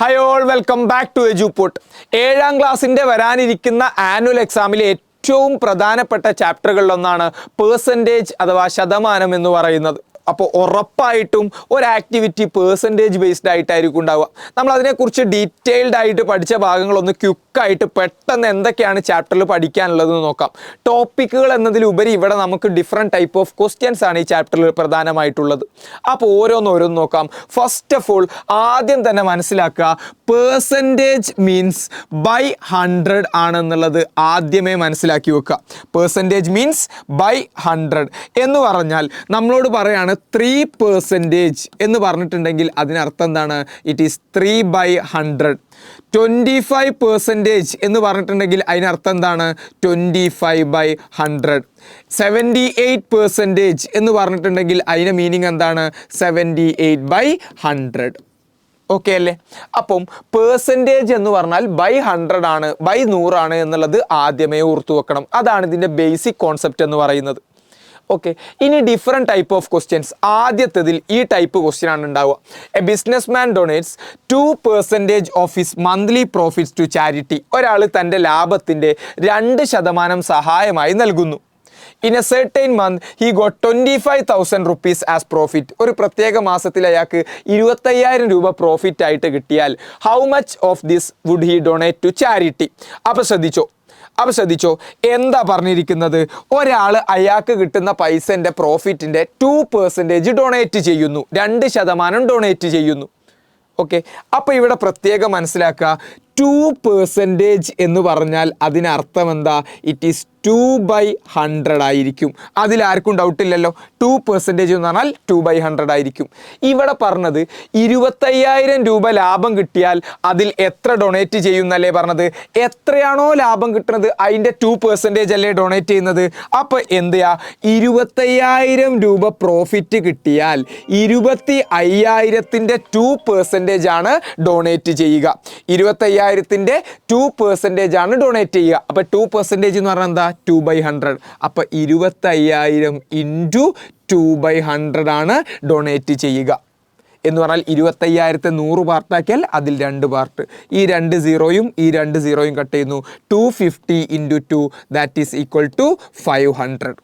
Hi all, welcome back to Edupot. 7ാം ക്ലാസ്സിൻ്റെ വരാനിരിക്കുന്ന ആനുവൽ എക്സാമിലെ ഏറ്റവും പ്രധാനപ്പെട്ട ചാപ്റ്ററുകളിലൊന്നാണ് പേഴ്സൻറ്റേജ് അഥവാ ശതമാനം എന്ന് പറയുന്നത്. അപ്പോൾ ഉറപ്പായിട്ടും ഒരു ആക്ടിവിറ്റി പേഴ്സൻറ്റേജ് ബേസ്ഡ് ആയിട്ടായിരിക്കും ഉണ്ടാവുക. നമ്മൾ അതിനെക്കുറിച്ച് ഡീറ്റെയിൽഡ് ആയിട്ട് പഠിച്ച ഭാഗങ്ങളൊന്ന് ക്വിക്കായിട്ട് പെട്ടെന്ന് എന്തൊക്കെയാണ് ചാപ്റ്ററിൽ പഠിക്കാനുള്ളതെന്ന് നോക്കാം. ടോപ്പിക്കുകൾ എന്നതിലുപരി ഇവിടെ നമുക്ക് ഡിഫറെൻറ്റ് ടൈപ്പ് ഓഫ് ക്വസ്റ്റ്യൻസ് ആണ് ഈ ചാപ്റ്ററിൽ പ്രധാനമായിട്ടുള്ളത്. അപ്പോൾ ഓരോന്ന് നോക്കാം. ഫസ്റ്റ് ഓഫ് ഓൾ ആദ്യം തന്നെ മനസ്സിലാക്കുക, പേഴ്സൻറ്റേജ് മീൻസ് ബൈ 100 ആണെന്നുള്ളത് ആദ്യമേ മനസ്സിലാക്കി വെക്കുക. പേഴ്സൻറ്റേജ് മീൻസ് ബൈ 100 എന്ന് പറഞ്ഞാൽ നമ്മളോട് പറയാണ് 3% എന്ന് പറഞ്ഞിട്ടുണ്ടെങ്കിൽ അതിനർത്ഥം എന്താണ്? It is 3/100. 25% എന്ന് പറഞ്ഞിട്ടുണ്ടെങ്കിൽ അതിനർത്ഥം എന്താണ്? 25/100. 78% എന്ന് പറഞ്ഞിട്ടുണ്ടെങ്കിൽ അതിൻ്റെ മീനിങ് എന്താണ്? 78/100. ഓക്കെ അല്ലേ? അപ്പം പേഴ്സൻറ്റേജ് എന്ന് പറഞ്ഞാൽ ബൈ 100 ആണ്, ബൈ 100 ആണ് എന്നുള്ളത് ആദ്യമേ ഓർത്തു വെക്കണം. അതാണ് ഇതിൻ്റെ ബേസിക് കോൺസെപ്റ്റ് എന്ന് പറയുന്നത്. ഓക്കെ, ഇനി ഡിഫറെൻറ്റ് ടൈപ്പ് ഓഫ് ക്വസ്റ്റ്യൻസ്. ആദ്യത്തേതിൽ ഈ ടൈപ്പ് ക്വസ്റ്റ്യൻ ആണ് ഉണ്ടാവുക. A business man donates 2% of his monthly profits to charity. ഒരാൾ തൻ്റെ ലാഭത്തിൻ്റെ 2% സഹായമായി നൽകുന്നു. In a certain month he got 25,000 rupees as profit. ഒരു പ്രത്യേക മാസത്തിൽ അയാൾക്ക് 25,000 രൂപ പ്രോഫിറ്റ് ആയിട്ട് കിട്ടിയാൽ how much of this would he donate to charity? അപ്പോൾ ശ്രദ്ധിച്ചോ എന്താ പറഞ്ഞിരിക്കുന്നത്? ഒരാൾ അയാൾക്ക് കിട്ടുന്ന പൈസൻ്റെ പ്രോഫിറ്റിൻ്റെ 2% ഡൊണേറ്റ് ചെയ്യുന്നു, 2% ഡൊണേറ്റ് ചെയ്യുന്നു. ഓക്കെ, അപ്പോൾ ഇവിടെ പ്രത്യേകം മനസ്സിലാക്കുക, 2% എന്ന് പറഞ്ഞാൽ അതിനർത്ഥം എന്താ? ഇറ്റ് ഈസ് 2/100 ആയിരിക്കും. അതിലാർക്കും ഡൗട്ടില്ലല്ലോ. 2% എന്ന് പറഞ്ഞാൽ 2/100 ആയിരിക്കും. ഇവിടെ പറഞ്ഞത് 25,000 രൂപ ലാഭം കിട്ടിയാൽ അതിൽ എത്ര ഡൊണേറ്റ് ചെയ്യുന്നല്ലേ പറഞ്ഞത്? എത്രയാണോ ലാഭം കിട്ടുന്നത് അതിൻ്റെ 2% അല്ലേ ഡൊണേറ്റ് ചെയ്യുന്നത്? അപ്പോൾ എന്ത് ചെയ്യുക? 25,000 രൂപ പ്രോഫിറ്റ് കിട്ടിയാൽ 25,000ൻ്റെ 2% ആണ് ഡൊണേറ്റ് ചെയ്യുക. 25,000ൻ്റെ 2% ആണ് ഡൊണേറ്റ് ചെയ്യുക. അപ്പോൾ 2% എന്ന് പറഞ്ഞാൽ എന്താ? 2/100. അപ്പോൾ 25,000 ഇൻറ്റു 2/100 ആണ് ഡൊണേറ്റ് ചെയ്യുക. എന്ന് പറഞ്ഞാൽ 25,000ത്തെ 100 പാർട്ടാക്കിയാൽ അതിൽ 2 പാർട്ട്. ഈ 2 സീറോയും ഈ 2 സീറോയും കട്ട് ചെയ്യുന്നു. 250 into 2 that is equal to 500.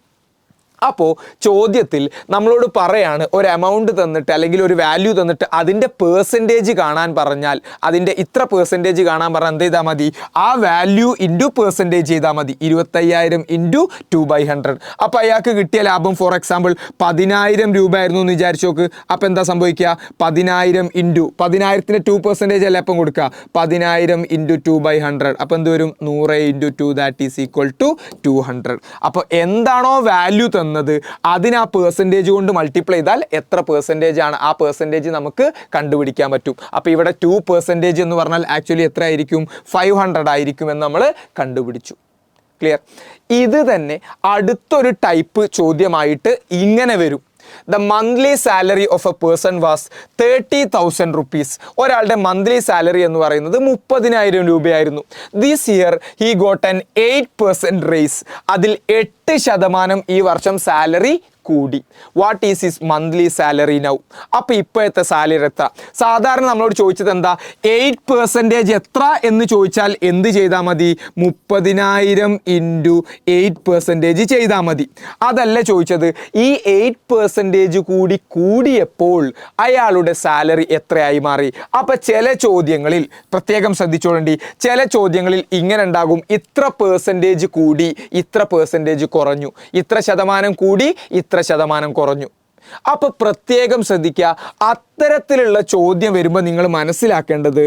അപ്പോൾ ചോദ്യത്തിൽ നമ്മളോട് പറയാണ്, ഒരു എമൗണ്ട് തന്നിട്ട് അല്ലെങ്കിൽ ഒരു വാല്യൂ തന്നിട്ട് അതിൻ്റെ പേഴ്സൻറ്റേജ് കാണാൻ പറഞ്ഞാൽ, അതിൻ്റെ ഇത്ര പേഴ്സൻറ്റേജ് കാണാൻ പറഞ്ഞാൽ എന്ത് ചെയ്താൽ മതി? ആ വാല്യൂ ഇൻറ്റു പേഴ്സൻറ്റേജ് ചെയ്താൽ മതി. 25,000 ഇൻറ്റു 2/100. അപ്പോൾ അയാൾക്ക് കിട്ടിയ ലാഭം ഫോർ എക്സാമ്പിൾ 10,000 രൂപ ആയിരുന്നു എന്ന് വിചാരിച്ചു നോക്ക്. അപ്പോൾ എന്താ സംഭവിക്കുക? 10,000 ഇൻറ്റു 10,000ൻ്റെ 2% അല്ലേ അപ്പം കൊടുക്കുക. 10,000 ഇൻറ്റു 2/100. അപ്പോൾ എന്ത് വരും? 100 into 2 that is equal to 200. അപ്പോൾ എന്താണോ വാല്യൂ അതിന് ആ പേഴ്സൻറ്റേജ് കൊണ്ട് മൾട്ടിപ്ലൈ ചെയ്താൽ എത്ര പേഴ്സൻറ്റേജ് ആണ് ആ പേഴ്സൻറ്റേജ് നമുക്ക് കണ്ടുപിടിക്കാൻ പറ്റും. അപ്പോൾ ഇവിടെ 2% എന്ന് പറഞ്ഞാൽ ആക്ച്വലി എത്ര ആയിരിക്കും? 500 ആയിരിക്കും എന്ന് നമ്മൾ കണ്ടുപിടിച്ചു. ക്ലിയർ? ഇത് തന്നെ അടുത്തൊരു ടൈപ്പ് ചോദ്യമായിട്ട് ഇങ്ങനെ വരും. The monthly salary of a person was 30,000 rupees. ഒരാളുടെ മന്ത്ലി സാലറി എന്ന് പറയുന്നത് 30,000 രൂപയായിരുന്നു. This year he got an 8% raise. അതിൽ 8% ഈ വർഷം സാലറി കൂടി. What is his monthly salary now? അപ്പോൾ ഇപ്പോഴത്തെ സാലറി എത്ര? സാധാരണ നമ്മളോട് ചോദിച്ചത് എന്താ? 8% എത്ര എന്ന് ചോദിച്ചാൽ എന്ത് ചെയ്താൽ മതി? 30,000 ഇൻറ്റു 8% ചെയ്താൽ മതി. അതല്ല ചോദിച്ചത്, ഈ 8% കൂടിയപ്പോൾ അയാളുടെ സാലറി എത്രയായി മാറി? അപ്പോൾ ചില ചോദ്യങ്ങളിൽ പ്രത്യേകം ശ്രദ്ധിച്ചോളണ്ടി, ചില ചോദ്യങ്ങളിൽ ഇങ്ങനെ ഉണ്ടാകും, ഇത്ര പെർസെൻറ്റേജ് കൂടി, ഇത്ര പെർസെൻറ്റേജ് കുറഞ്ഞു, ഇത്ര ശതമാനം കൂടി, ഇത്ര ശതമാനം കുറഞ്ഞു. അപ്പോൾ പ്രത്യേകം ശ്രദ്ധിക്കുക, അത്തരത്തിലുള്ള ചോദ്യം വരുമ്പോൾ നിങ്ങൾ മനസ്സിലാക്കേണ്ടത്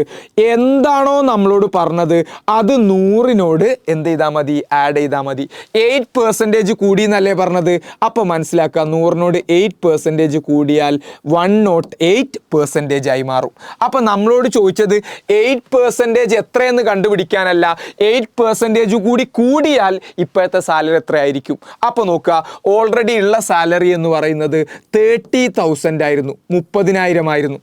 എന്താണോ നമ്മളോട് പറഞ്ഞത് അത് 100നോട് എന്ത് ചെയ്താൽ മതി? ആഡ് ചെയ്താൽ മതി. 8% കൂടി എന്നല്ലേ പറഞ്ഞത്? അപ്പോൾ മനസ്സിലാക്കുക, 100നോട് 8% കൂടിയാൽ 108% ആയി മാറും. അപ്പോൾ നമ്മളോട് ചോദിച്ചത് 8% എത്രയെന്ന് കണ്ടുപിടിക്കാനല്ല, 8% കൂടിയാൽ ഇപ്പോഴത്തെ സാലറി എത്രയായിരിക്കും? അപ്പോൾ നോക്കുക, ഓൾറെഡി ഉള്ള സാലറി എന്ന് പറയുന്നത് 30,000 ആയിരുന്നു, 30,000 ആയിരുന്നു.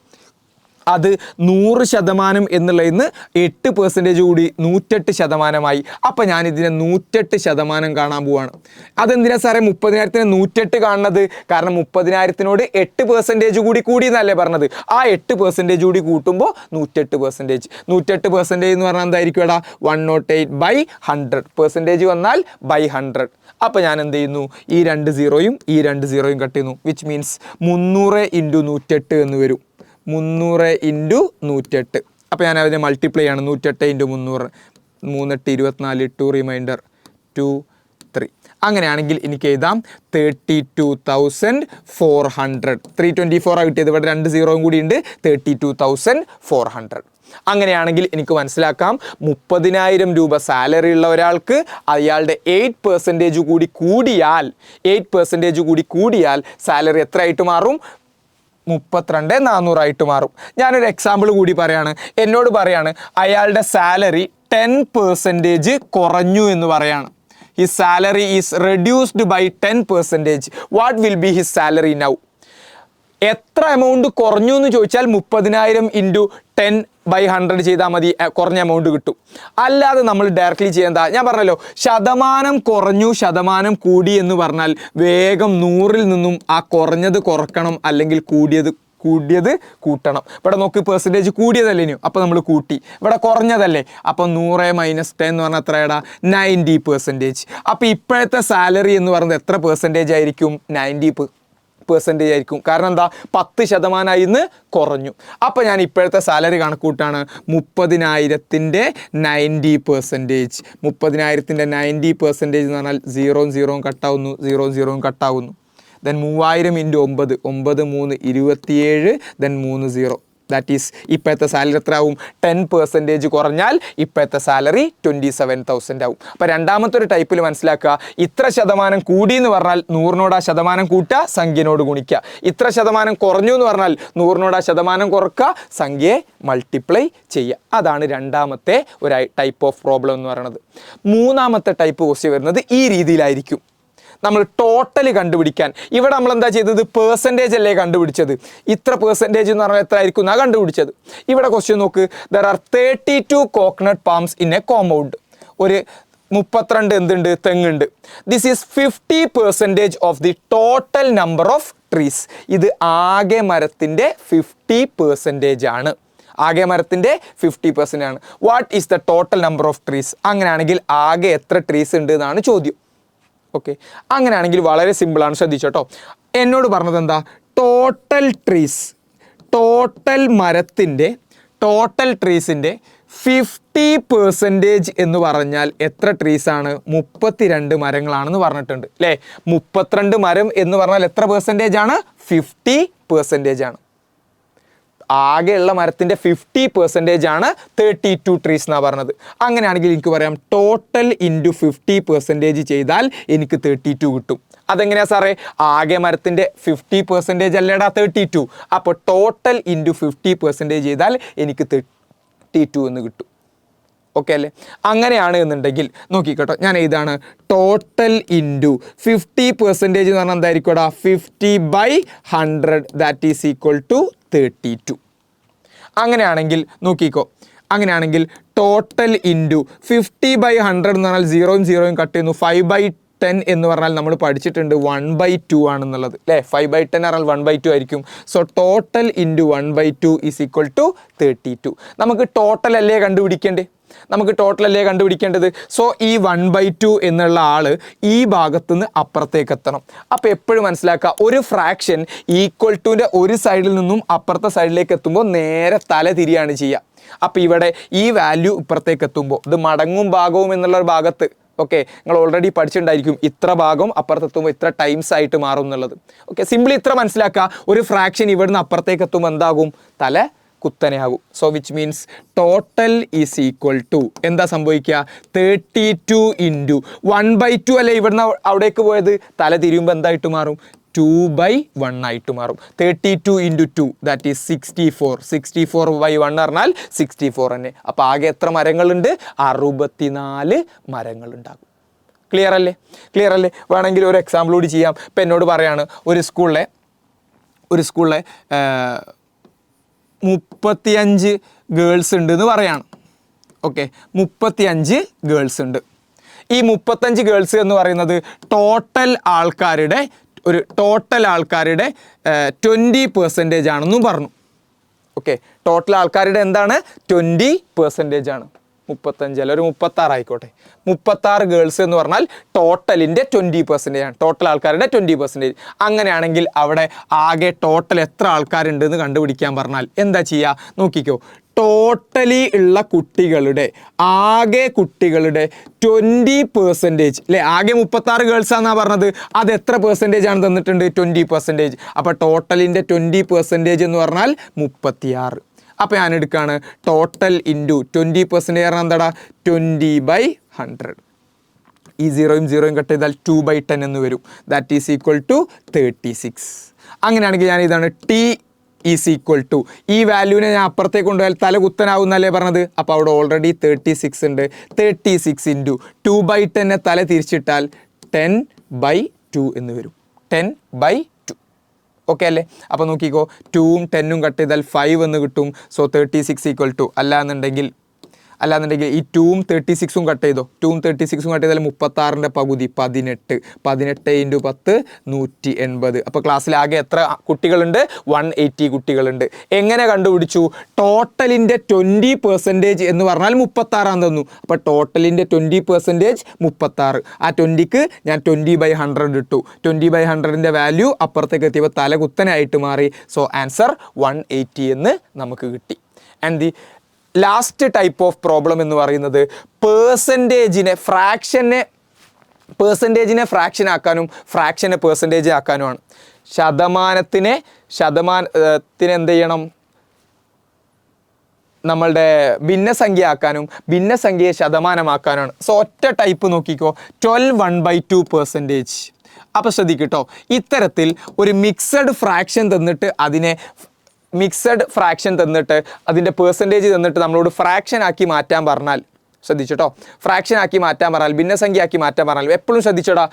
അത് 100% എന്നുള്ളതിന് 8% കൂടി 108%. അപ്പം ഞാനിതിനെ 108% കാണാൻ പോവാണ്. അതെന്തിനാ സാറേ 30,000-നെ 108 കാണുന്നത്? കാരണം 30,000-നോട് 8% കൂടി കൂടിയെന്നല്ലേ പറഞ്ഞത്. ആ 8% കൂടി കൂട്ടുമ്പോൾ 108%. 108% എന്ന് പറഞ്ഞാൽ എന്തായിരിക്കും എടാ? 108/100. പെർസെൻറ്റേജ് വന്നാൽ by100. അപ്പോൾ ഞാൻ എന്ത് ചെയ്യുന്നു? ഈ 2 0യും ഈ 2 0യും കട്ട് ചെയ്യുന്നു. വിച്ച് മീൻസ് 300 × 108 എന്ന് വരും. 300 × 108. അപ്പോൾ ഞാൻ അതിനെ മൾട്ടിപ്ലൈ ആണ്. 108 × 300. 3 8 24. 2 റിമൈൻഡർ 2 3. അങ്ങനെയാണെങ്കിൽ എനിക്ക് എഴുതാം 32,400. 324 കിട്ടിയത്. ഇവിടെ 2 0യും കൂടി ഉണ്ട്. 32,400. അങ്ങനെയാണെങ്കിൽ എനിക്ക് മനസ്സിലാക്കാം 30,000 രൂപ സാലറി ഉള്ള ഒരാൾക്ക് അയാളുടെ 8% കൂടി കൂടിയാൽ 8% കൂടി കൂടിയാൽ സാലറി എത്രയായിട്ട് മാറും? 32,400 മാറും. ഞാനൊരു എക്സാമ്പിൾ കൂടി പറയാണ്. എന്നോട് പറയാണ് അയാളുടെ സാലറി 10% കുറഞ്ഞു എന്ന് പറയാണ്. His salary is reduced by 10%. What will be his salary now? എത്ര എമൗണ്ട് കുറഞ്ഞു എന്ന് ചോദിച്ചാൽ 30,000 × 10/100 ചെയ്താൽ മതി, കുറഞ്ഞ എമൗണ്ട് കിട്ടും. അല്ലാതെ നമ്മൾ ഡയറക്റ്റ്ലി ചെയ്യേണ്ട, ഞാൻ പറഞ്ഞല്ലോ ശതമാനം കുറഞ്ഞു ശതമാനം കൂടി എന്ന് പറഞ്ഞാൽ വേഗം 100-ൽ നിന്നും ആ കുറഞ്ഞത് കുറക്കണം, അല്ലെങ്കിൽ കൂടിയത് കൂട്ടണം. ഇവിടെ നോക്ക്, പെർസെൻറ്റേജ് കൂടിയതല്ലേ ഇനിയും, അപ്പോൾ നമ്മൾ കൂട്ടി. ഇവിടെ കുറഞ്ഞതല്ലേ, അപ്പോൾ 100 - 10 എന്ന് പറഞ്ഞാൽ എത്രയാടാ? 90%. അപ്പോൾ ഇപ്പോഴത്തെ സാലറി എന്ന് പറയുന്നത് എത്ര പെർസെൻറ്റേജ് ആയിരിക്കും? 90% ആയിരിക്കും. കാരണം എന്താ? 10% ഇന്ന് കുറഞ്ഞു. അപ്പോൾ ഞാൻ ഇപ്പോഴത്തെ സാലറി കണക്കൂട്ടാണ്. 30,000-ന്റെ 90%. 30,000-ന്റെ 90% എന്ന് പറഞ്ഞാൽ 0 0 കട്ടാവുന്നു, 0 0 കട്ടാവുന്നു. Then 3000 × 9, 9 3 27, then 3 0. ദാറ്റ് ഈസ് ഇപ്പോഴത്തെ സാലറി എത്ര ആവും? 10% കുറഞ്ഞാൽ ഇപ്പോഴത്തെ സാലറി 27,000 ആവും. അപ്പോൾ രണ്ടാമത്തെ ഒരു ടൈപ്പിൽ മനസ്സിലാക്കുക, ഇത്ര ശതമാനം കൂടി എന്ന് പറഞ്ഞാൽ 100-നോട് ആ ശതമാനം കൂട്ടുക, സംഖ്യനോട് ഗുണിക്കുക. ഇത്ര ശതമാനം കുറഞ്ഞു എന്ന് പറഞ്ഞാൽ 100-നോട് ആ ശതമാനം കുറക്കുക, സംഖ്യയെ മൾട്ടിപ്ലൈ ചെയ്യുക. അതാണ് രണ്ടാമത്തെ ഒരു ടൈപ്പ് ഓഫ് പ്രോബ്ലം എന്ന് പറയുന്നത്. മൂന്നാമത്തെ ടൈപ്പ് ക്വസ്റ്റ്യൻ വരുന്നത് ഈ രീതിയിലായിരിക്കും. നമ്മൾ ടോട്ടൽ കണ്ടുപിടിക്കാൻ ഇവിടെ നമ്മൾ എന്താ ചെയ്തത്? പെർസെൻറ്റേജ് അല്ലേ കണ്ടുപിടിച്ചത്. ഇത്ര പെർസെൻറ്റേജ് എന്ന് പറഞ്ഞാൽ എത്ര ആയിരിക്കും എന്നാണ് കണ്ടുപിടിച്ചത്. ഇവിടെ ക്വസ്റ്റ്യൻ നോക്ക്, there are 32 coconut palms in a compound. ഒരു 32 എന്തുണ്ട്? തെങ്ങുണ്ട്. This is 50% of the total number of trees. ഇത് ആകെ മരത്തിൻ്റെ 50% ആണ്. ആകെ മരത്തിൻ്റെ 50% ആണ്. What is the total number of trees? അങ്ങനെയാണെങ്കിൽ ആകെ എത്ര ട്രീസ് ഉണ്ട് എന്നാണ് ചോദ്യം. ഓക്കെ, അങ്ങനെയാണെങ്കിൽ വളരെ സിമ്പിളാണ്, ശ്രദ്ധിച്ചോട്ടോ. എന്നോട് പറഞ്ഞത് എന്താ? ടോട്ടൽ ട്രീസ്, ടോട്ടൽ മരത്തിൻ്റെ ടോട്ടൽ ട്രീസിൻ്റെ 50% എന്ന് പറഞ്ഞാൽ എത്ര ട്രീസാണ്? 32 മരങ്ങളാണെന്ന് പറഞ്ഞിട്ടുണ്ട് അല്ലേ. 32 മരം എന്ന് പറഞ്ഞാൽ എത്ര പെർസെൻറ്റേജ് ആണ്? 50% ആണ്. ആകെയുള്ള മരത്തിൻ്റെ 50% ആണ് 32 ട്രീസ് എന്നാണ് പറഞ്ഞത്. അങ്ങനെയാണെങ്കിൽ എനിക്ക് പറയാം ടോട്ടൽ ഇൻറ്റു 50% ചെയ്താൽ എനിക്ക് 32 കിട്ടും. അതെങ്ങനെയാണ് സാറേ? ആകെ മരത്തിൻ്റെ 50% അല്ലേടാ 32. അപ്പോൾ ടോട്ടൽ ഇൻറ്റു 50% ചെയ്താൽ എനിക്ക് 32 എന്ന് കിട്ടും. ഓക്കെ അല്ലേ? അങ്ങനെയാണ് എന്നുണ്ടെങ്കിൽ നോക്കിക്കോട്ടോ, ഞാൻ ഇതാണ് ടോട്ടൽ ഇൻറ്റു 50% എന്ന് പറഞ്ഞാൽ എന്തായിരിക്കും? 50/100 ദാറ്റ് ഈസ് ഈക്വൽ ടു 32. അങ്ങനെയാണെങ്കിൽ നോക്കിക്കോ, അങ്ങനെയാണെങ്കിൽ ടോട്ടൽ ഇൻറ്റു 50/100 എന്ന് പറഞ്ഞാൽ 0 0 കട്ട് ചെയ്യുന്നു. 5/10 എന്ന് പറഞ്ഞാൽ നമ്മൾ പഠിച്ചിട്ടുണ്ട് 1/2 ആണെന്നുള്ളത് അല്ലേ. 5/10 പറഞ്ഞാൽ 1/2 ആയിരിക്കും. So total into 1/2 is equal to 32. നമുക്ക് ടോട്ടൽ അല്ലേ കണ്ടുപിടിക്കേണ്ടത്. സോ ഈ 1/2 എന്നുള്ള ആള് ഈ ഭാഗത്തുനിന്ന് അപ്പുറത്തേക്ക് എത്തണം. അപ്പോൾ എപ്പോഴും മനസ്സിലാക്കുക, ഒരു ഫ്രാക്ഷൻ ഈക്വൽ ടുവിൻ്റെ ഒരു സൈഡിൽ നിന്നും അപ്പുറത്തെ സൈഡിലേക്ക് എത്തുമ്പോൾ നേരെ തല തിരിയാണ് ചെയ്യുക. അപ്പോൾ ഇവിടെ ഈ വാല്യൂ ഇപ്പുറത്തേക്ക് എത്തുമ്പോൾ ഇത് മടങ്ങും ഭാഗവും എന്നുള്ള ഭാഗത്ത് ഓക്കെ നിങ്ങൾ ഓൾറെഡി പഠിച്ചിട്ടുണ്ടായിരിക്കും. ഇത്ര ഭാഗം അപ്പുറത്തെത്തുമ്പോൾ ഇത്ര ടൈംസ് ആയിട്ട് മാറും എന്നുള്ളത്. ഓക്കെ, സിംപിളി ഇത്ര മനസ്സിലാക്കുക. ഒരു ഫ്രാക്ഷൻ ഇവിടുന്ന് അപ്പുറത്തേക്ക് എത്തുമ്പോൾ എന്താകും? തല കുത്തനെയാകും. So which means total is equal to എന്താ സംഭവിക്കുക? 32 ഇൻറ്റു 1/2 അല്ലേ ഇവിടുന്ന് അവിടേക്ക് പോയത്. തല തിരിയുമ്പോൾ എന്തായിട്ട് മാറും? 2/1 ആയിട്ട് മാറും. 32 ഇൻറ്റു 2 ദാറ്റ് ഈസ് 64. 64/1 പറഞ്ഞാൽ 64 തന്നെ. അപ്പോൾ ആകെ എത്ര മരങ്ങളുണ്ട്? 64 മരങ്ങളുണ്ടാകും. ക്ലിയർ അല്ലേ? വേണമെങ്കിൽ ഒരു എക്സാമ്പിൾ കൂടി ചെയ്യാം. ഇപ്പം എന്നോട് പറയാണ് ഒരു സ്കൂളിലെ 35 ഗേൾസ് ഉണ്ട് എന്ന് പറയാണ്. ഓക്കെ, 35 ഗേൾസ് ഉണ്ട്. ഈ 35 ഗേൾസ് എന്ന് പറയുന്നത് ടോട്ടൽ ആൾക്കാരുടെ 20% ആണെന്നും പറഞ്ഞു. ഓക്കെ, ടോട്ടൽ ആൾക്കാരുടെ എന്താണ് 20% ആണ്. 35 അല്ല, ഒരു 36 ആയിക്കോട്ടെ. 36 ഗേൾസ് എന്ന് പറഞ്ഞാൽ ടോട്ടലിൻ്റെ 20% ആണ്, ടോട്ടൽ ആൾക്കാരുടെ 20%. അങ്ങനെയാണെങ്കിൽ അവിടെ ആകെ ടോട്ടൽ എത്ര ആൾക്കാരുണ്ട് എന്ന് കണ്ടുപിടിക്കാൻ പറഞ്ഞാൽ എന്താ ചെയ്യുക നോക്കിക്കോ. ടോട്ടലി ഉള്ള ആകെ കുട്ടികളുടെ 20%, അല്ലേ? ആകെ 36 ഗേൾസ് ആണെന്നാണ് പറഞ്ഞത്. അത് എത്ര പെർസെൻറ്റേജ് ആണ് തന്നിട്ടുണ്ട്? 20%. അപ്പോൾ ടോട്ടലിൻ്റെ 20% എന്ന് പറഞ്ഞാൽ 36. അപ്പോൾ ഞാൻ എടുക്കുകയാണ് ടോട്ടൽ ഇൻറ്റു 20% പറഞ്ഞാൽ എന്താടാ 20/100. ഈ 0 കട്ട് ചെയ്താൽ 2/10 എന്ന് വരും. That is equal to 36. അങ്ങനെയാണെങ്കിൽ ഞാൻ ഇതാണ് ടി ഈസ് ഈക്വൽ ടു, ഈ വാല്യൂവിനെ ഞാൻ അപ്പുറത്തേക്ക് കൊണ്ടുപോയാൽ തല കുത്തനാവുന്നല്ലേ പറഞ്ഞത്. അപ്പോൾ അവിടെ ഓൾറെഡി 36 ഉണ്ട്. 36 ഇൻറ്റു 2/10 തല തിരിച്ചിട്ടാൽ 10/2 എന്ന് വരും. 10/2. ഓക്കെ അല്ലേ? അപ്പോൾ നോക്കിക്കോ, 2ഉം 10ഉം കട്ട് ചെയ്താൽ 5 എന്ന് കിട്ടും. സോ 36 ഈക്വൽ ടു, അല്ലാന്നുണ്ടെങ്കിൽ ഈ 2ഉം 36ഉം കട്ട് ചെയ്തോ. 2ഉം 36ഉം കട്ട് ചെയ്താൽ 36ൻ്റെ പകുതി 18. 18 ഇൻറ്റു 10 180. അപ്പോൾ ക്ലാസ്സിൽ ആകെ എത്ര കുട്ടികളുണ്ട്? 180 കുട്ടികളുണ്ട്. എങ്ങനെ കണ്ടുപിടിച്ചു? ടോട്ടലിൻ്റെ 20% എന്ന് പറഞ്ഞാൽ 36 തന്നു. അപ്പോൾ ടോട്ടലിൻ്റെ 20% 36. ആ 20ക്ക് ഞാൻ 20/100 ഇട്ടു. 20/100ൻ്റെ വാല്യൂ അപ്പുറത്തേക്ക് എത്തിയപ്പോൾ തല കുത്തനായിട്ട് മാറി. സോ ആൻസർ 180 എന്ന് നമുക്ക് കിട്ടി. And the last type of problem എന്ന് പറയുന്നത് പേഴ്സൻറ്റേജിനെ ഫ്രാക്ഷൻ ആക്കാനും ഫ്രാക്ഷനെ പേഴ്സൻറ്റേജ് ആക്കാനുമാണ്. ശതമാനത്തിനെ എന്ത് ചെയ്യണം? നമ്മളുടെ ഭിന്നസംഖ്യ ആക്കാനും ഭിന്നസംഖ്യയെ ശതമാനമാക്കാനുമാണ്. സോ ഒറ്റ ടൈപ്പ് നോക്കിക്കോ, 12/1/2%. അപ്പോൾ ശ്രദ്ധിക്കട്ടോ, ഇത്തരത്തിൽ ഒരു മിക്സഡ് ഫ്രാക്ഷൻ തന്നിട്ട് അതിൻ്റെ പേഴ്സൻറ്റേജ് തന്നിട്ട് നമ്മളോട് ഫ്രാക്ഷൻ ആക്കി മാറ്റാൻ പറഞ്ഞാൽ, ശ്രദ്ധിച്ചോട്ടോ, ഫ്രാക്ഷൻ ആക്കി മാറ്റാൻ പറഞ്ഞാൽ, ഭിന്നസംഖ്യ ആക്കി മാറ്റാൻ പറഞ്ഞാൽ എപ്പോഴും ശ്രദ്ധിച്ചോടാ,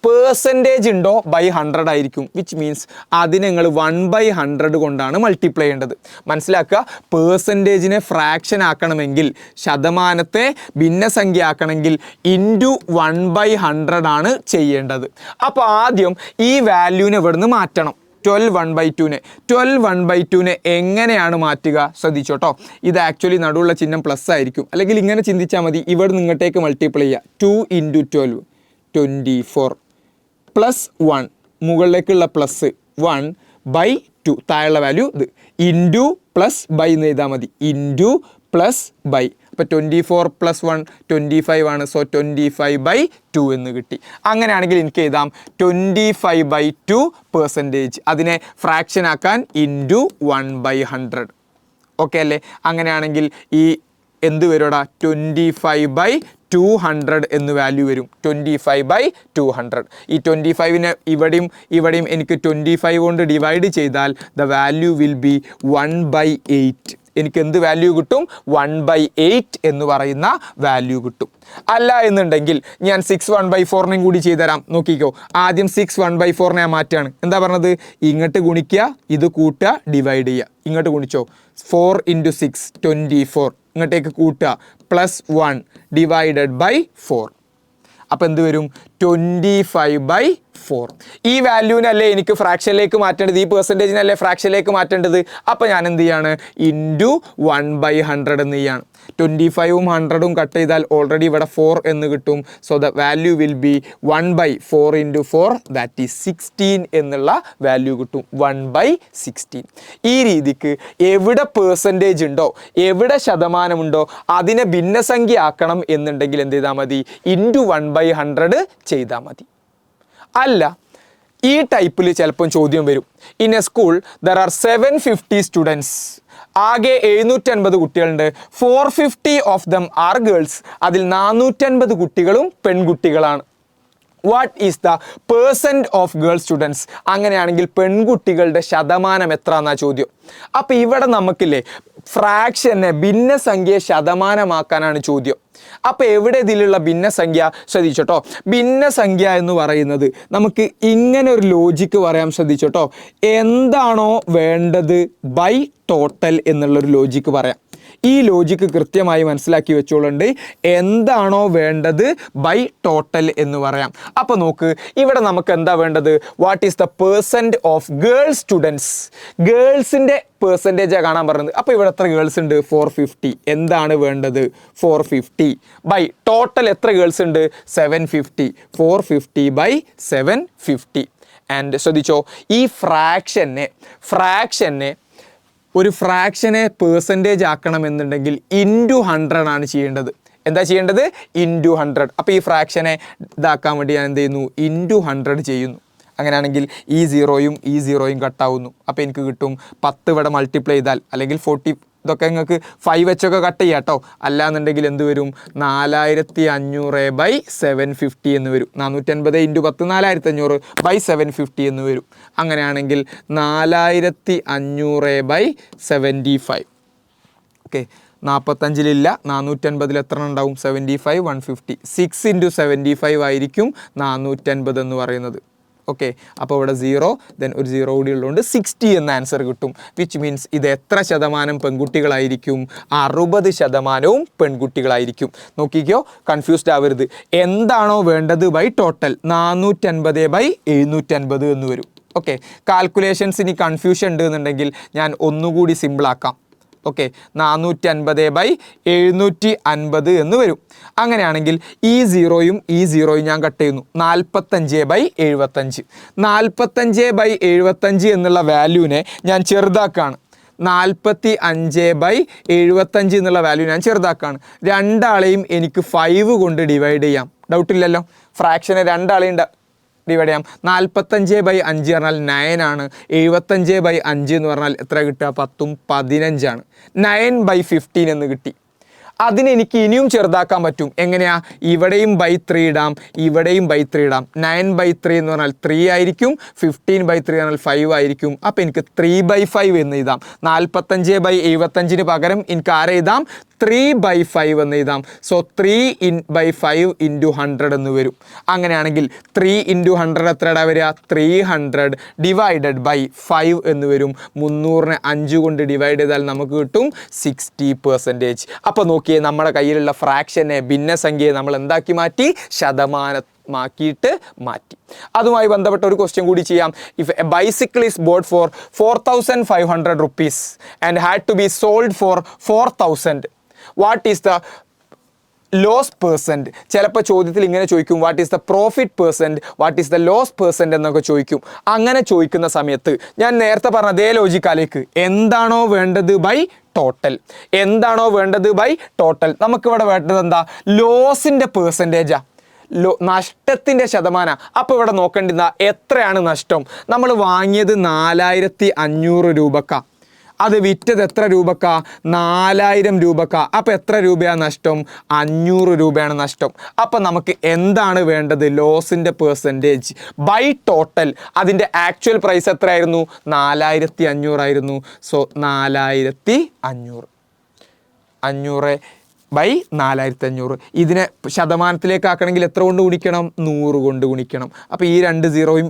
പേഴ്സൻറ്റേജ് ഉണ്ടോ ബൈ 100 ആയിരിക്കും. വിച്ച് മീൻസ് അതിനെ നിങ്ങൾ 1/100 കൊണ്ടാണ് മൾട്ടിപ്ലൈ ചെയ്യേണ്ടത്. മനസ്സിലാക്കുക, പേഴ്സൻറ്റേജിനെ ഫ്രാക്ഷൻ ആക്കണമെങ്കിൽ, ശതമാനത്തെ ഭിന്നസംഖ്യ ആക്കണമെങ്കിൽ ഇൻറ്റു 1/100 ആണ് ചെയ്യേണ്ടത്. അപ്പോൾ ആദ്യം ഈ വാല്യൂവിനെ ഇവിടുന്ന് മാറ്റണം. 12/1/2നെ എങ്ങനെയാണ് മാറ്റുക? ശ്രദ്ധിച്ചോട്ടോ, ഇത് ആക്ച്വലി നടുവുള്ള ചിഹ്നം പ്ലസ് ആയിരിക്കും. അല്ലെങ്കിൽ ഇങ്ങനെ ചിന്തിച്ചാൽ മതി, ഇവിടെ നിങ്ങട്ടേക്ക് മൾട്ടിപ്ലൈ ചെയ്യുക. 2 ഇൻറ്റു 12 24 പ്ലസ് 1, മുകളിലേക്കുള്ള പ്ലസ് 1/2, താഴെയുള്ള വാല്യൂ ഇത്, ഇൻറ്റു പ്ലസ് ബൈ എന്ന് എഴുതാൽ മതി. Into plus by. അപ്പോൾ 24 + 1 25 ആണ്. സോ 25/2 എന്ന് കിട്ടി. അങ്ങനെയാണെങ്കിൽ എനിക്ക് എഴുതാം 25/2%. അതിനെ ഫ്രാക്ഷൻ ആക്കാൻ ഇൻറ്റു 1/100. ഓക്കെ അല്ലേ? അങ്ങനെയാണെങ്കിൽ ഈ എന്ത് വരുമോടാ? 25/200 എന്ന് വാല്യൂ വരും. 25/200. ഈ 25നെ ഇവിടെയും എനിക്ക് 25 കൊണ്ട് ഡിവൈഡ് ചെയ്താൽ ദ വാല്യൂ വിൽ ബി 1/8. എനിക്ക് എന്ത് വാല്യൂ കിട്ടും? 1/8 എന്ന് പറയുന്ന വാല്യൂ കിട്ടും. അല്ല എന്നുണ്ടെങ്കിൽ ഞാൻ 6 1/4 കൂടി ചെയ്തുതരാം. നോക്കിക്കോ, ആദ്യം 6 1/4 ഞാൻ മാറ്റുകയാണ്. എന്താ പറഞ്ഞത്? ഇങ്ങോട്ട് ഗുണിക്കുക, ഇത് കൂട്ടുക, ഡിവൈഡ് ചെയ്യുക. ഇങ്ങോട്ട് ഗുണിച്ചോ, 4 × 6 24. ഇങ്ങോട്ടേക്ക് കൂട്ടുക, +1 /4. അപ്പോൾ എന്ത് വരും? 25/4. ഈ വാല്യൂവിനല്ലേ എനിക്ക് ഫ്രാക്ഷനിലേക്ക് മാറ്റേണ്ടത്, ഈ പെർസെൻറ്റേജിനല്ലേ ഫ്രാക്ഷനിലേക്ക് മാറ്റേണ്ടത്. അപ്പോൾ ഞാൻ എന്ത് ചെയ്യാണ്? ഇൻറ്റു 1/100 എന്ന് ചെയ്യാണ്. 25ഉം 100ഉം കട്ട് ചെയ്താൽ ഓൾറെഡി ഇവിടെ 4 എന്ന് കിട്ടും. So the value will be 1/4 × 4 that is 16 എന്നുള്ള വാല്യൂ കിട്ടും. 1/16. ഈ രീതിക്ക് എവിടെ പേഴ്സൻറ്റേജ് ഉണ്ടോ, എവിടെ ശതമാനമുണ്ടോ അതിനെ ഭിന്നസംഖ്യ ആക്കണം എന്നുണ്ടെങ്കിൽ എന്ത് ചെയ്താൽ മതി? ഇൻറ്റു 1/100 ചെയ്താൽ മതി. അല്ല, ഈ ടൈപ്പിൽ ചിലപ്പം ചോദ്യം വരും. In A school there are 750 students. ആകെ 750 കുട്ടികളുണ്ട്. 450 ഓഫ് ദം ആർ ഗേൾസ്. അതിൽ 450 കുട്ടികളും പെൺകുട്ടികളാണ്. What is the % of girl students? അങ്ങനെയാണെങ്കിൽ പെൺകുട്ടികളുടെ ശതമാനം എത്ര എന്നാ ചോദ്യം. അപ്പോൾ ഇവിടെ നമുക്കില്ലേ ഫ്രാക്ഷനെ ഭിന്നസംഖ്യയെ ശതമാനമാക്കാനാണ് ചോദ്യം. അപ്പോൾ എവിടെ ഇതിലുള്ള ഭിന്നസംഖ്യ ശ്രദ്ധിച്ചോട്ടോ. ഭിന്നസംഖ്യ എന്ന് പറയുന്നത് നമുക്ക് ഇങ്ങനെ ഒരു ലോജിക്ക് പറയാം. ശ്രദ്ധിച്ചോട്ടോ, എന്താണോ വേണ്ടത് ബൈ ടോട്ടൽ എന്നുള്ളൊരു ലോജിക്ക് പറയാം. ഈ ലോജിക്ക് കൃത്യമായി മനസ്സിലാക്കി വെച്ചോളുണ്ട്. എന്താണോ വേണ്ടത് ബൈ ടോട്ടൽ എന്ന് പറയാം. അപ്പോൾ നോക്ക്, ഇവിടെ നമുക്ക് എന്താ വേണ്ടത്? What is the percent of girls students? ഗേൾസിൻ്റെ പെർസെൻറ്റേജാണ് കാണാൻ പറയുന്നത്. അപ്പോൾ ഇവിടെ എത്ര ഗേൾസ് ഉണ്ട്? 450. എന്താണ് വേണ്ടത്? 450 ബൈ ടോട്ടൽ എത്ര ഗേൾസ് ഉണ്ട്? 750. 450 ബൈ 750. ആൻഡ് ശ്രദ്ധിച്ചോ, ഈ ഫ്രാക്ഷനെ ഒരു ഫ്രാക്ഷനെ പെർസെൻറ്റേജ് ആക്കണമെന്നുണ്ടെങ്കിൽ ഇൻറ്റു 100 ആണ് ചെയ്യേണ്ടത്. എന്താ ചെയ്യേണ്ടത്? ഇൻറ്റു 100. അപ്പോൾ ഈ ഫ്രാക്ഷനെ ഇതാക്കാൻ വേണ്ടി ഞാൻ എന്ത് ചെയ്യുന്നു? ഇൻറ്റു 100 ചെയ്യുന്നു. അങ്ങനെയാണെങ്കിൽ ഈ സീറോയും കട്ടാവുന്നു. അപ്പോൾ എനിക്ക് കിട്ടും 10 ഇവിടെ മൾട്ടിപ്ലൈ ചെയ്താൽ, അല്ലെങ്കിൽ 40 ഇതൊക്കെ നിങ്ങൾക്ക് 5 വെച്ചൊക്കെ കട്ട് ചെയ്യാം കേട്ടോ. അല്ലാന്നുണ്ടെങ്കിൽ എന്ത് വരും? 4500 ബൈ 750 എന്ന് വരും. 450 ഇൻറ്റു 10 4500 ബൈ 750 എന്ന് വരും. അങ്ങനെയാണെങ്കിൽ 4500 ബൈ 75. ഓക്കെ, 45 450 എത്ര ഉണ്ടാവും? 75 150. 6 ഇൻറ്റു 75 ആയിരിക്കും 450 എന്ന് പറയുന്നത്. ഓക്കെ, അപ്പോൾ ഇവിടെ 0 ദെൻ ഒരു 0 കൂടി ഉള്ളതുകൊണ്ട് 60 എന്ന ആൻസർ കിട്ടും. വിച്ച് മീൻസ് ഇത് എത്ര ശതമാനം പെൺകുട്ടികളായിരിക്കും? 60% പെൺകുട്ടികളായിരിക്കും. നോക്കിക്കോ, കൺഫ്യൂസ്ഡ് ആവരുത്. എന്താണോ വേണ്ടത് ബൈ ടോട്ടൽ 450 ബൈ 750 എന്ന് വരും. ഓക്കെ, കാൽക്കുലേഷൻസ് ഇനി കൺഫ്യൂഷൻ ഉണ്ട് എന്നുണ്ടെങ്കിൽ ഞാൻ ഒന്നുകൂടി സിമ്പിളാക്കാം. ഓക്കെ, 450 ബൈ 750 എന്ന് വരും. അങ്ങനെയാണെങ്കിൽ ഈ സീറോയും ഞാൻ കട്ട് ചെയ്യുന്നു. 45 ബൈ 75. 45 ബൈ 75 എന്നുള്ള വാല്യൂവിനെ ഞാൻ ചെറുതാക്കാണ്. 45 ബൈ 75 എന്നുള്ള വാല്യൂ ഞാൻ ചെറുതാക്കാണ്. രണ്ടാളെയും എനിക്ക് 5 കൊണ്ട് ഡിവൈഡ് ചെയ്യാം. ഡൗട്ടില്ലല്ലോ, ഫ്രാക്ഷനെ രണ്ടാളെയും ഡിവൈഡ് ചെയ്യാം. 45 ബൈ 5 പറഞ്ഞാൽ 9 ആണ്. 75 ബൈ 5 എന്ന് പറഞ്ഞാൽ എത്ര കിട്ടുക? 10ഉം 15 ആണ്. 9 ബൈ 15 എന്ന് കിട്ടി. അതിനെനിക്ക് ഇനിയും ചെറുതാക്കാൻ പറ്റും. എങ്ങനെയാ? ഇവിടെയും ബൈ 3 ഇടാം, ഇവിടെയും ബൈ 3 ഇടാം. 9 ബൈ 3 എന്ന് പറഞ്ഞാൽ 3 ആയിരിക്കും. 15 ബൈ 3 പറഞ്ഞാൽ 5 ആയിരിക്കും. അപ്പോൾ എനിക്ക് 3 ബൈ 5 എന്ന് എഴുതാം. 45 ബൈ 75 പകരം എനിക്ക് ആരെ എഴുതാം? 3 ബൈ 5 എന്ന് എഴുതാം. സോ 3 ബൈ 5 ഇൻറ്റു 100 എന്ന് വരും. അങ്ങനെയാണെങ്കിൽ 3 ഇൻറ്റു 100 എത്രടാ വരിക? 300 ഡിവൈഡഡ് ബൈ 5 എന്ന് വരും. 300നെ 5 കൊണ്ട് ഡിവൈഡ് ചെയ്താൽ നമുക്ക് കിട്ടും 60%. അപ്പോൾ നോക്കിയേ, നമ്മുടെ കയ്യിലുള്ള ഫ്രാക്ഷനെ ഭിന്നസംഖ്യയെ നമ്മൾ എന്താക്കി മാറ്റി? ശതമാനമാക്കിയിട്ട് മാറ്റി. അതുമായി ബന്ധപ്പെട്ട ഒരു ക്വസ്റ്റ്യൻ കൂടി ചെയ്യാം. If a bicycle is bought for 4500 rupees and had to be sold for 4000, what is the loss percent? ചിലപ്പോൾ ചോദ്യത്തിൽ ഇങ്ങനെ ചോദിക്കും, what is the profit percent, what is the loss percent എന്നൊക്കെ ചോദിക്കും. അങ്ങനെ ചോദിക്കുന്ന സമയത്ത് ഞാൻ നേരത്തെ പറഞ്ഞ അതേ ലോജിക്കാലേക്ക് എന്താണോ വേണ്ടത് ബൈ ടോട്ടൽ, എന്താണോ വേണ്ടത് ബൈ ടോട്ടൽ, നമുക്കിവിടെ വേണ്ടത് എന്താ? ലോസിൻ്റെ പെർസെൻറ്റേജാണ്, നഷ്ടത്തിൻ്റെ ശതമാനം. അപ്പോൾ ഇവിടെ നോക്കേണ്ടത് എത്രയാണ് നഷ്ടം? നമ്മൾ വാങ്ങിയത് 4500 രൂപക്കാണ്, അത് വിറ്റത് എത്ര രൂപക്കാ? 4000 രൂപക്കാ. അപ്പോൾ എത്ര രൂപയാണ് നഷ്ടം? 500 രൂപയാണ് നഷ്ടം. അപ്പോൾ നമുക്ക് എന്താണ് വേണ്ടത്? ലോസിൻ്റെ പെർസെൻറ്റേജ് ബൈ ടോട്ടൽ. അതിൻ്റെ ആക്ച്വൽ പ്രൈസ് എത്രയായിരുന്നു? 4500 ആയിരുന്നു. So 4500 500 by 4500. ഇതിനെ ശതമാനത്തിലേക്ക് ആക്കണമെങ്കിൽ എത്ര കൊണ്ട് ഗുണിക്കണം? 100 കൊണ്ട് ഗുണിക്കണം. അപ്പോൾ ഈ 2 സീറോയും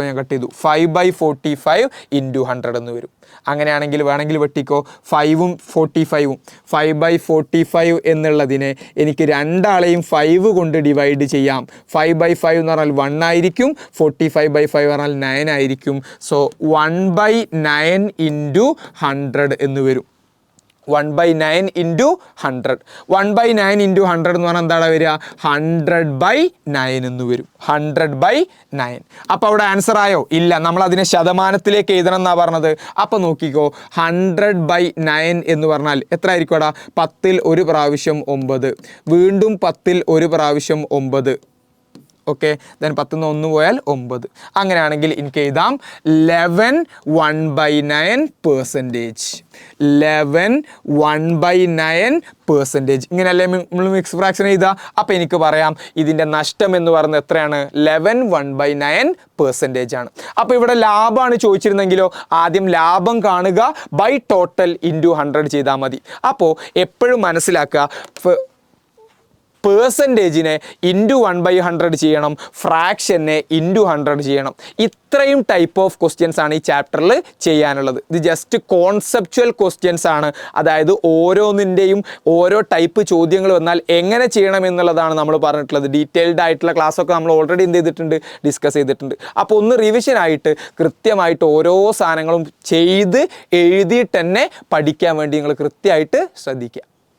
ഞാൻ കട്ട് ചെയ്തു. 5 ബൈ 45 ഇൻറ്റു 100 എന്ന് വരും. അങ്ങനെയാണെങ്കിൽ വേണമെങ്കിൽ വെട്ടിക്കോ, 5ഉം 45ഉം. 5 ബൈ 45 എന്നുള്ളതിനെ എനിക്ക് രണ്ടാളെയും 5 കൊണ്ട് ഡിവൈഡ് ചെയ്യാം. 5 ബൈ 5 എന്ന് പറഞ്ഞാൽ 1 ആയിരിക്കും. 45 ബൈ 5 പറഞ്ഞാൽ 9 ആയിരിക്കും. സോ 1 ബൈ 9 ഇൻറ്റു 100 എന്ന് വരും. 1 ബൈ 9 ഇൻറ്റു 100. 1 ബൈ 9 ഇൻറ്റു 100 എന്ന് പറഞ്ഞാൽ എന്താണ് വരിക? 100 ബൈ 9 എന്ന് വരും. 100 ബൈ 9. അപ്പോൾ അവിടെ ആൻസർ ആയോ? ഇല്ല, നമ്മൾ അതിനെ ശതമാനത്തിലേക്ക് എഴുതണം എന്നാണ് പറഞ്ഞത്. അപ്പോൾ നോക്കിക്കോ, 100 ബൈ 9 എന്ന് പറഞ്ഞാൽ എത്ര ആയിരിക്കും? 10ൽ ഒരു പ്രാവശ്യം 9, വീണ്ടും 10ൽ ഒരു പ്രാവശ്യം 9. ഓക്കെ. ദെൻ 10 1 പോയാൽ 9. അങ്ങനെയാണെങ്കിൽ എനിക്ക് എഴുതാം 11 1/9%. 11 1/9%. ഇങ്ങനെയല്ലേ നമ്മൾ മിക്സ് ഫ്രാക്ഷൻ എഴുതുക. അപ്പോൾ എനിക്ക് പറയാം ഇതിൻ്റെ നഷ്ടം എന്ന് പറയുന്നത് എത്രയാണ്? 11 1/9% ആണ്. അപ്പോൾ ഇവിടെ ലാഭമാണ് ചോദിച്ചിരുന്നെങ്കിലോ ആദ്യം ലാഭം കാണുക, ബൈ ടോട്ടൽ ഇൻറ്റു 100 ചെയ്താൽ മതി. അപ്പോൾ എപ്പോഴും മനസ്സിലാക്കുക, പേഴ്സൻറ്റേജിനെ ഇൻറ്റു 1/100 ചെയ്യണം, ഫ്രാക്ഷനെ ഇൻറ്റു 100 ചെയ്യണം. ഇത്രയും ടൈപ്പ് ഓഫ് ക്വസ്റ്റ്യൻസ് ആണ് ഈ ചാപ്റ്ററിൽ ചെയ്യാനുള്ളത്. ഇത് ജസ്റ്റ് കോൺസെപ്ച്വൽ ക്വസ്റ്റ്യൻസ് ആണ്. അതായത് ഓരോന്നിൻ്റെയും ഓരോ ടൈപ്പ് ചോദ്യങ്ങൾ വന്നാൽ എങ്ങനെ ചെയ്യണം എന്നുള്ളതാണ് നമ്മൾ പറഞ്ഞിട്ടുള്ളത്. ഡീറ്റെയിൽഡ് ആയിട്ടുള്ള ക്ലാസ്സൊക്കെ നമ്മൾ ഓൾറെഡി എന്ത് ചെയ്തിട്ടുണ്ട്? ഡിസ്കസ് ചെയ്തിട്ടുണ്ട്. അപ്പോൾ ഒന്ന് റിവിഷൻ ആയിട്ട് കൃത്യമായിട്ട് ഓരോ സാധനങ്ങളും ചെയ്ത് എഴുതിയിട്ട് തന്നെ പഠിക്കാൻ വേണ്ടി നിങ്ങൾ കൃത്യമായിട്ട് ശ്രദ്ധിക്കുക.